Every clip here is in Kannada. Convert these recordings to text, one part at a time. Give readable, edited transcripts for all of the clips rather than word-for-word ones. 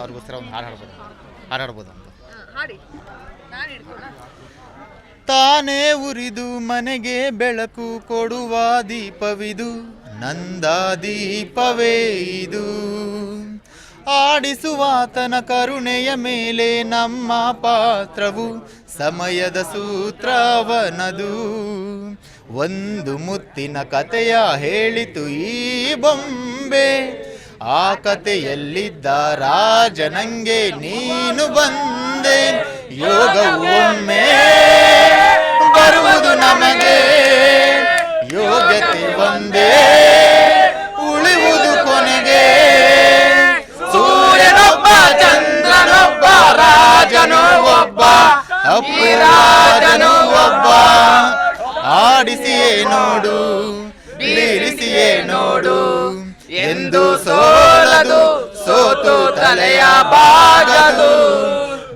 ಅವ್ರಿಗೋಸ್ಕರ ಒಂದು ಹಾಡಾಡ್ಬೋದು ಅಂತ. ಹಾಡಿ, ನಾನು ಹಿಡ್ಕೊಳ್ಳ. ತಾನೇ ಉರಿದು ಮನೆಗೆ ಬೆಳಕು ಕೊಡುವ ದೀಪವಿದು, ನಂದ ದೀಪವೇ ಇದು. ಆಡಿಸುವಾತನ ಕರುಣೆಯ ಮೇಲೆ ನಮ್ಮ ಪಾತ್ರವು, ಸಮಯದ ಸೂತ್ರವನದು. ಒಂದು ಮುತ್ತಿನ ಕಥೆಯ ಹೇಳಿತು ಈ ಬೊಂಬೆ, ಆ ಕಥೆಯಲ್ಲಿದ್ದ ರಾಜನಂಗೆ ನೀನು ಬಂದೆ. ಯೋಗವು ಒಮ್ಮೆ ಬರುವುದು ನಮಗೆ, ಯೋಗ್ಯತೆ ಒಂದೇ ಉಳಿಯುವುದು ಕೊನೆಗೆ. ಸೂರ್ಯನೊಬ್ಬ, ಚಂದ್ರನೊಬ್ಬ, ರಾಜನು ಒಬ್ಬ, ಅಪ್ಪರಾಜನು ಒಬ್ಬ. ಆಡಿಸಿಯೇ ನೋಡು, ಬೀರಿಸಿಯೇ ನೋಡು, ಎಂದು ಸೋಲದು, ಸೋತು ತಲೆಯ ಬಾಗದು.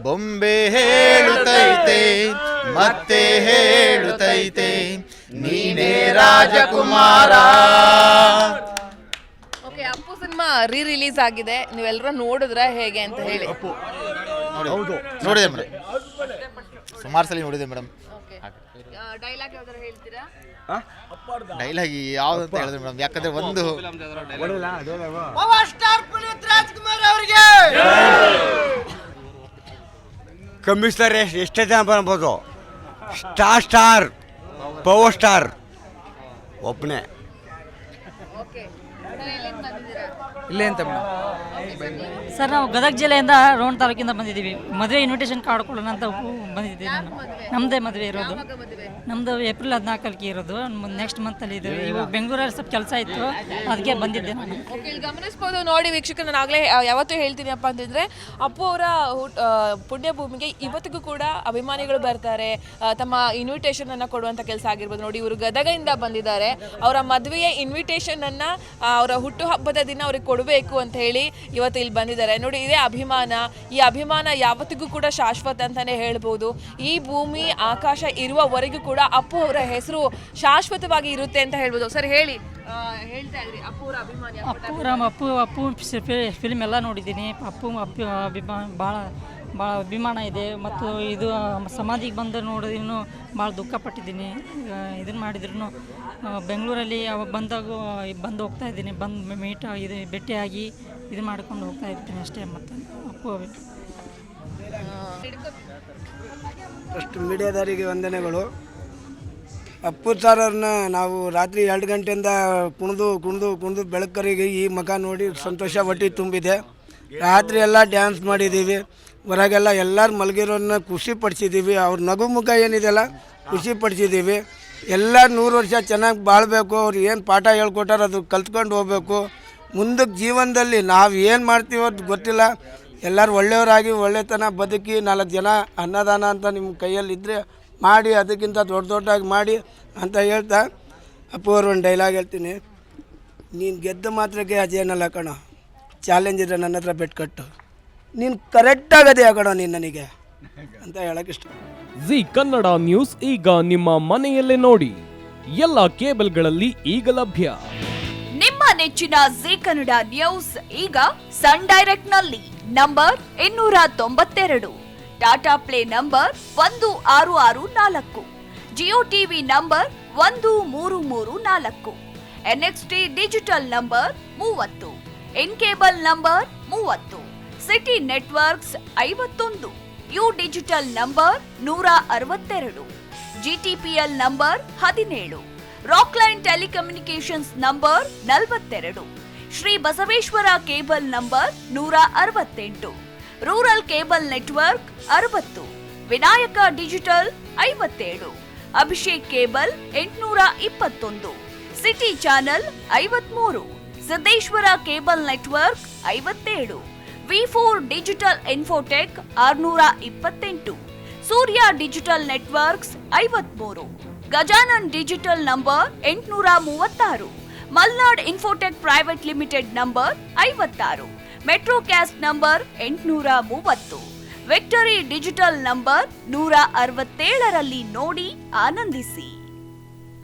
ಬೊಂಬೆ ಹೇಳುತ್ತೈತೆ, ಮತ್ತೆ ಹೇಳುತ್ತೈತೆ, ನೀನೇ ರಾಜಕುಮಾರ. ಓಕೆ, ಅಪ್ಪು ಸಿನಿಮಾ ರಿಲೀಸ್ ಆಗಿದೆ, ನೀವೆಲ್ಲರೂ ನೋಡಿದ್ರೆ ಹೇಗೆ ಅಂತ ಹೇಳಿ. ನೋಡಿದೆ ಮೇಡಮ್, ಸುಮಾರು ಸಲ ನೋಡಿದೆ ಮೇಡಮ್. ಡೈಲಾಗ್ ಯಾವ್ದಾರು ಹೇಳ್ತೀರಾ? ಡೈಲಾಗ್ ಯಾವ್ದು ಅಂತ ಹೇಳಿದ್ರೆ ಮೇಡಮ್, ಯಾಕಂದ್ರೆ ಒಂದು ಕಮಿಷನರ್ ಎಷ್ಟೇ ಜನ ಬರ್ಬೋದು, ಸ್ಟಾರ್ ಪವರ್ ಸ್ಟಾರ್ ಒಬ್ಬನೇ. ಇಲ್ಲೇ ಅಂತ ಸರ್, ನಾವು ಗದಗ ಜಿಲ್ಲೆಯಿಂದ ರೋಣ ತಾಲೂಕಿಂದ ಬಂದಿದ್ದೀವಿ. ಮದುವೆ ಇನ್ವಿಟೇಷನ್ ಕಾರ್ಡ್ ಕೊಡೋಣ ಅಂತ ಬಂದಿದ್ದೀವಿ. ನಮ್ಮದೇ ಮದುವೆ ಇರೋದು, ನಮ್ಮದು ಏಪ್ರಿಲ್ 14ಕ್ಕೆ ಇರೋದು. ನೆಕ್ಸ್ಟ್ ಮಂತಲ್ಲಿ ಇದೆ. ಇವಾಗ ಬೆಂಗಳೂರಲ್ಲಿ ಸ್ವಲ್ಪ ಕೆಲಸ ಇತ್ತು, ಅದಕ್ಕೆ ಬಂದಿದ್ದೆ ನಾನು. ಇಲ್ಲಿ ಗಮನಿಸ್ಬೋದು ನೋಡಿ ವೀಕ್ಷಕರು, ನಾನು ಆಗಲೇ ಯಾವತ್ತೂ ಹೇಳ್ತೀನಿ ಅಪ್ಪ ಅಂತಂದರೆ, ಅಪ್ಪು ಅವರ ಪುಣ್ಯಭೂಮಿಗೆ ಇವತ್ತಿಗೂ ಕೂಡ ಅಭಿಮಾನಿಗಳು ಬರ್ತಾರೆ, ತಮ್ಮ ಇನ್ವಿಟೇಷನನ್ನು ಕೊಡುವಂಥ ಕೆಲಸ ಆಗಿರ್ಬೋದು. ನೋಡಿ, ಇವರು ಗದಗದಿಂದ ಬಂದಿದ್ದಾರೆ. ಅವರ ಮದುವೆಯ ಇನ್ವಿಟೇಷನನ್ನು ಅವರ ಹುಟ್ಟುಹಬ್ಬದ ದಿನ ಅವ್ರಿಗೆ ಕೊಡಬೇಕು ಅಂತ ಹೇಳಿ ಇವತ್ತು ಇಲ್ಲಿ ಬಂದಿದ್ದಾರೆ. ನೋಡಿ, ಇದೇ ಅಭಿಮಾನ. ಈ ಅಭಿಮಾನ ಯಾವತ್ತಿಗೂ ಕೂಡ ಶಾಶ್ವತ ಅಂತಲೇ ಹೇಳ್ಬೋದು. ಈ ಭೂಮಿ ಆಕಾಶ ಇರುವವರೆಗೂ ಕೂಡ ಅಪ್ಪು ಅವರ ಹೆಸರು ಶಾಶ್ವತವಾಗಿ ಇರುತ್ತೆ ಅಂತ ಹೇಳ್ಬೋದು. ಸರ್ ಹೇಳಿ, ಹೇಳ್ತಾ ಇದ್ರಿ ಅಪ್ಪು ಅವರ ಅಭಿಮಾನಿ. ಅಪ್ಪು ಫಿಲ್ಮ್ ಎಲ್ಲ ನೋಡಿದ್ದೀನಿ. ಅಪ್ಪು ಭಾಳ ಅಭಿಮಾನ ಇದೆ. ಮತ್ತು ಇದು ಸಮಾಧಿಗೆ ಬಂದು ನೋಡಿದ್ರೂ ಭಾಳ ದುಃಖಪಟ್ಟಿದ್ದೀನಿ. ಇದನ್ನು ಮಾಡಿದ್ರು ಬೆಂಗಳೂರಲ್ಲಿ ಬಂದು ಹೋಗ್ತಾ ಇದ್ದೀನಿ, ಬಂದು ಭೇಟಿಯಾಗಿ ಇದು ಮಾಡ್ಕೊಂಡು ಹೋಗ್ತಾ ಇರ್ತೀನಿ ಅಷ್ಟೇ. ಮತ್ತು ಅಪ್ಪು ಫಸ್ಟ್ ಮೀಡಿಯಾದವರಿಗೆ ವಂದನೆಗಳು. ಅಪ್ಪು ಸರ್ ಅವ್ರನ್ನ ನಾವು ರಾತ್ರಿ 2 ಗಂಟೆಯಿಂದ ಕುಣಿದು ಬೆಳಕರಿಗೆ ಈ ಮಗ ನೋಡಿ ಸಂತೋಷ ಹೊಟ್ಟೆ ತುಂಬಿದೆ. ರಾತ್ರಿ ಎಲ್ಲ ಡ್ಯಾನ್ಸ್ ಮಾಡಿದ್ದೀವಿ, ಹೊರಗೆಲ್ಲ ಎಲ್ಲರೂ ಮಲಗಿರೋರನ್ನ ಖುಷಿ ಪಡಿಸಿದ್ದೀವಿ. ಅವ್ರ ನಗು ಮುಖ ಏನಿದೆಯಲ್ಲ ಖುಷಿ ಪಡಿಸಿದ್ದೀವಿ. ಎಲ್ಲ 100 ವರ್ಷ ಚೆನ್ನಾಗಿ ಬಾಳಬೇಕು. ಅವ್ರು ಏನು ಪಾಠ ಹೇಳ್ಕೊಟ್ಟಾರ ಅದು ಕಲ್ತ್ಕೊಂಡು ಹೋಗ್ಬೇಕು. ಮುಂದಕ್ಕೆ ಜೀವನದಲ್ಲಿ ನಾವು ಏನು ಮಾಡ್ತೀವೋ ಅದು ಗೊತ್ತಿಲ್ಲ. ಎಲ್ಲರೂ ಒಳ್ಳೆಯವರಾಗಿ ಒಳ್ಳೆತನ ಬದುಕಿ 4 ಜನ ಅನ್ನದಾನ ಅಂತ ನಿಮ್ಮ ಕೈಯಲ್ಲಿದ್ದರೆ ಮಾಡಿ, ಅದಕ್ಕಿಂತ ದೊಡ್ಡದಾಗಿ ಮಾಡಿ ಅಂತ ಹೇಳ್ತಾ ಅಪ್ಪು ಅವರು ಒಂದು ಡೈಲಾಗ್ ಹೇಳ್ತೀನಿ. ನೀನು ಗೆದ್ದ ಮಾತ್ರಕ್ಕೆ ಅದೇನಲ್ಲ ಕಣೋ, ಚಾಲೆಂಜ್ ಇದ್ರೆ ನನ್ನ ಹತ್ರ ಬೆಟ್ ಕಟ್ಟು, ನೀನು ಕರೆಕ್ಟಾಗದೆ ಕಣೋ ನೀನು ನನಗೆ ಅಂತ ಹೇಳಕ್ಕೆ ಇಷ್ಟ. ಜಿ ಕನ್ನಡ ನ್ಯೂಸ್ ಈಗ ನಿಮ್ಮ ಮನೆಯಲ್ಲೇ ನೋಡಿ, ಎಲ್ಲ ಕೇಬಲ್ಗಳಲ್ಲಿ ಈಗ ಲಭ್ಯ. ನಿಮ್ಮ ನೆಚ್ಚಿನ ಜಿ ಕನ್ನಡ ನ್ಯೂಸ್ ಈಗ ಸನ್ ಡೈರೆಕ್ಟ್ ನಲ್ಲಿ number 292, Tata play number 1664, Jio TV number 1334, NXT digital number 30, in cable number 30, city networks 51, U digital number 162, GTPL number 17, Rockline telecommunications number 42, Shri Basaveshwara cable number 168, rural cable network 60, Vinayaka digital 57, Abhishek cable 821, city channel 53, Siddeshwara cable network 57, V4 digital Infotech 628, Surya digital networks 53, Gajanan digital number 836, Malnad infotech private limited number 56, Metrocast number 830, victory digital number 167ರಲ್ಲಿ ನೋಡಿ ಆನಂದಿಸಿ.